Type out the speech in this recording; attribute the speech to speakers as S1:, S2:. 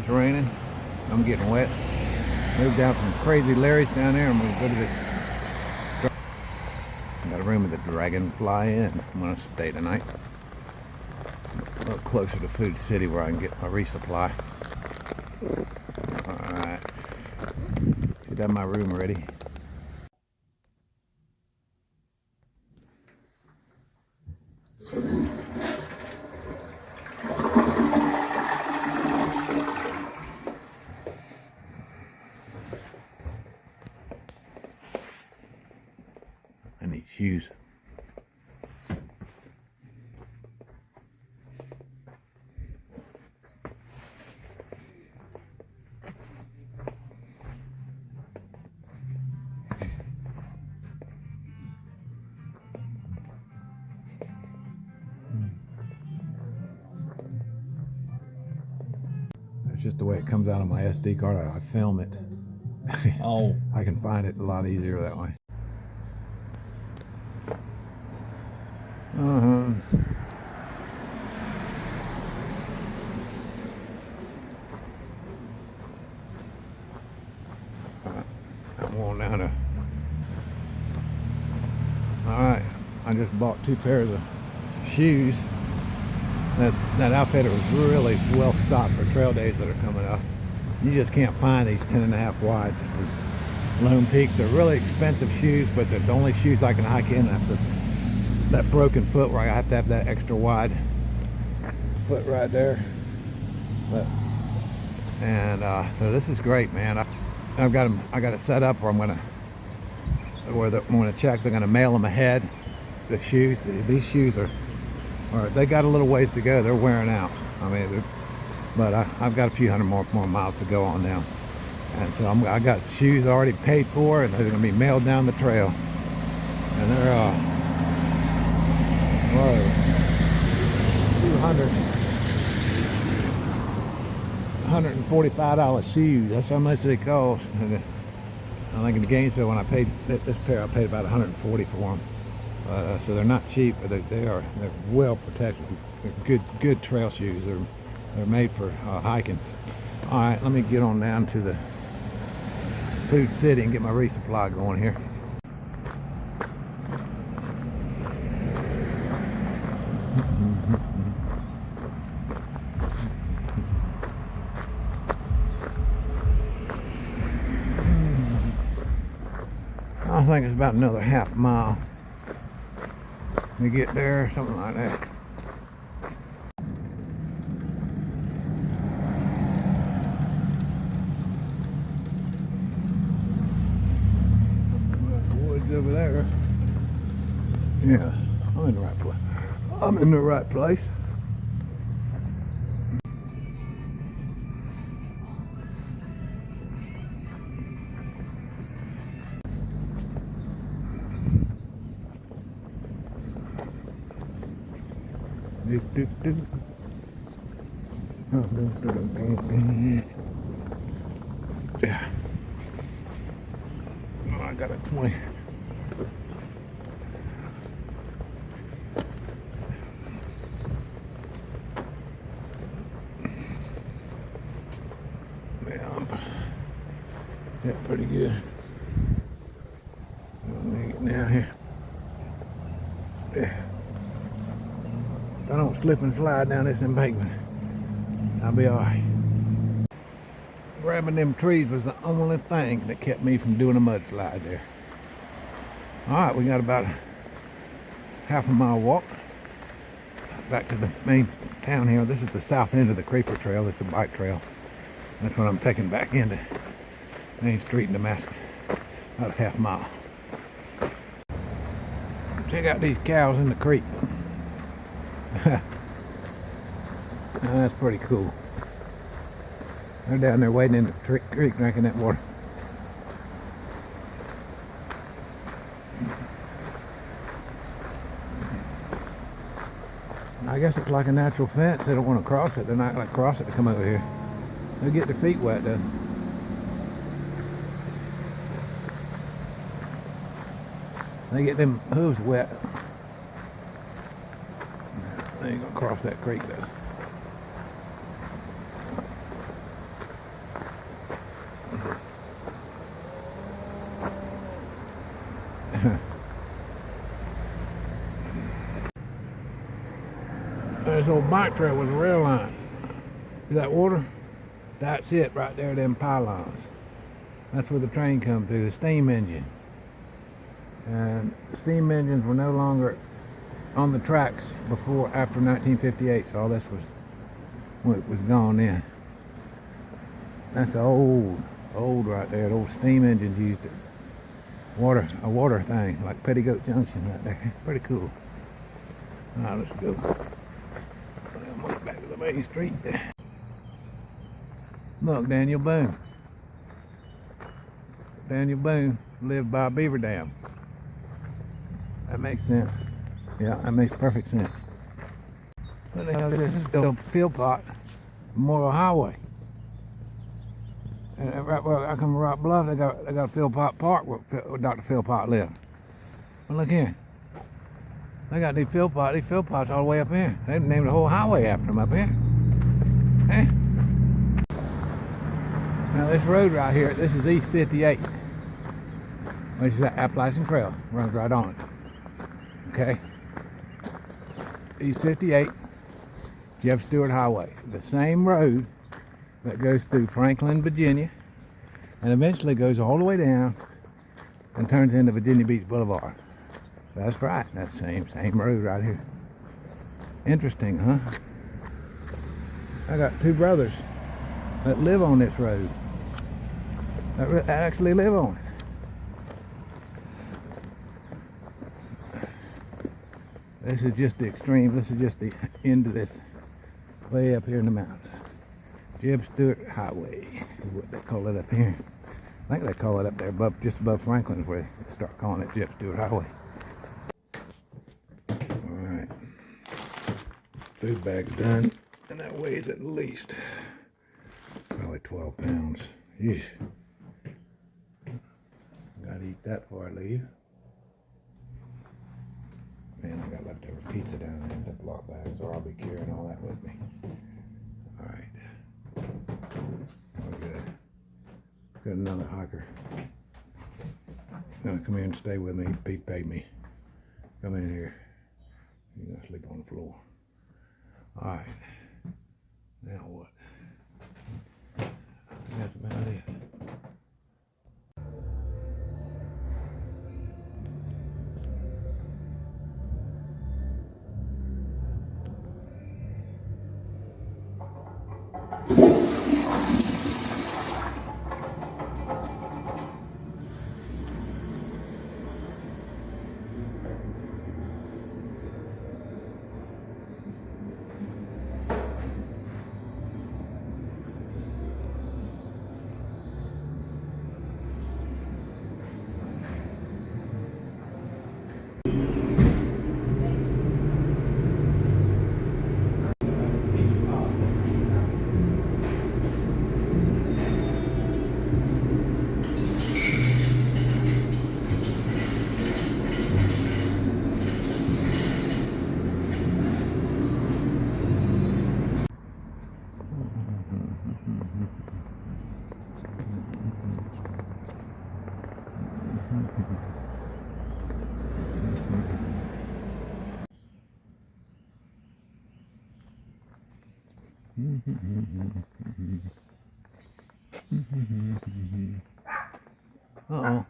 S1: it's raining. I'm getting wet. Moved down from Crazy Larry's down there. I'm gonna go to this. Got a room with a dragonfly in. I'm gonna stay tonight. A little closer to Food City where I can get my resupply. Alright. Got my room ready. I need shoes. That's just the way it comes out on my SD card. I film it.
S2: Oh.
S1: I can find it a lot easier that way. I'm going down to. Alright, I just bought 2 pairs of shoes. That outfitter was really well stocked for trail days that are coming up. You just can't find these 10.5 wides for Lone Peaks. They're really expensive shoes, but they're the only shoes I can hike in after that broken foot where I have to have that extra wide foot right there. So this is great, man. I got it set up where I'm gonna check. They're gonna mail them ahead. The shoes, these shoes are they got a little ways to go. They're wearing out. I mean, but I've got a few hundred more miles to go on now, and so I got shoes already paid for, and they're gonna be mailed down the trail, and they're $145 shoes. That's how much they cost. And I think in Gainesville, when I paid this pair, I paid about $140 for them. So they're not cheap, but they're well protected. They're good trail shoes. They're made for hiking. All right, let me get on down to the Food City and get my resupply going here. I think it's about another half mile to get there, something like that. The woods over there. Yeah, I'm in the right place. I'm in the right place. Yeah. Oh, I got a 20. Yeah, pretty good. Let me get down here. Yeah. If I don't slip and slide down this embankment, I'll be alright. Grabbing them trees was the only thing that kept me from doing a mudslide there. Alright, we got about a half a mile walk back to the main town here. This is the south end of the Creeper Trail. This is a bike trail. That's what I'm taking back into Main Street in Damascus. About a half mile. Check out these cows in the creek. That's pretty cool. They're down there wading in the creek drinking that water. I guess it's like a natural fence. They don't want to cross it. They're not going to cross it to come over here. They'll get their feet wet though. They get them hooves wet. They ain't gonna cross that creek though. This old bike trail was a rail line. See that water? That's it right there, them pylons. That's where the train come through, the steam engine. And steam engines were no longer on the tracks after 1958, so all this was gone in. That's old right there. The old steam engines used it. A water thing, like Petticoat Junction right there. Pretty cool. Now let's go. Back to the main street. Look, Daniel Boone. Daniel Boone lived by a beaver dam. That makes sense. Yeah, that makes perfect sense. What the hell is this? This is Philpott Memorial Highway. And right where I come from Rock Bluff, they got Philpott Park where Dr. Philpott lived. But look here. They got these Philpotts all the way up here. They named the whole highway after them up here. Hey. Now this road right here, this is East 58. Which is the Appalachian Trail. Runs right on it. Okay. East 58, Jeff Stewart Highway. The same road that goes through Franklin, Virginia, and eventually goes all the way down and turns into Virginia Beach Boulevard. That's right, that same road right here. Interesting, huh? I got two brothers that live on this road. That actually live on it. This is just the extreme. This is just the end of this, way up here in the mountains. Jeb Stewart Highway is what they call it up here. I think they call it up there just above Franklin's where they start calling it Jeb Stewart Highway. Alright. Food bag's done. And that weighs at least probably 12 pounds. Yeesh. Gotta eat that before I leave. Man, I got leftover pizza down there in Ziploc bags, or I'll be carrying all that with me. Alright. Oh, good. Got another hiker. Gonna come here and stay with me. He paid me. Come in here. You're gonna sleep on the floor. Alright. Now what? That's about it. Uh-oh.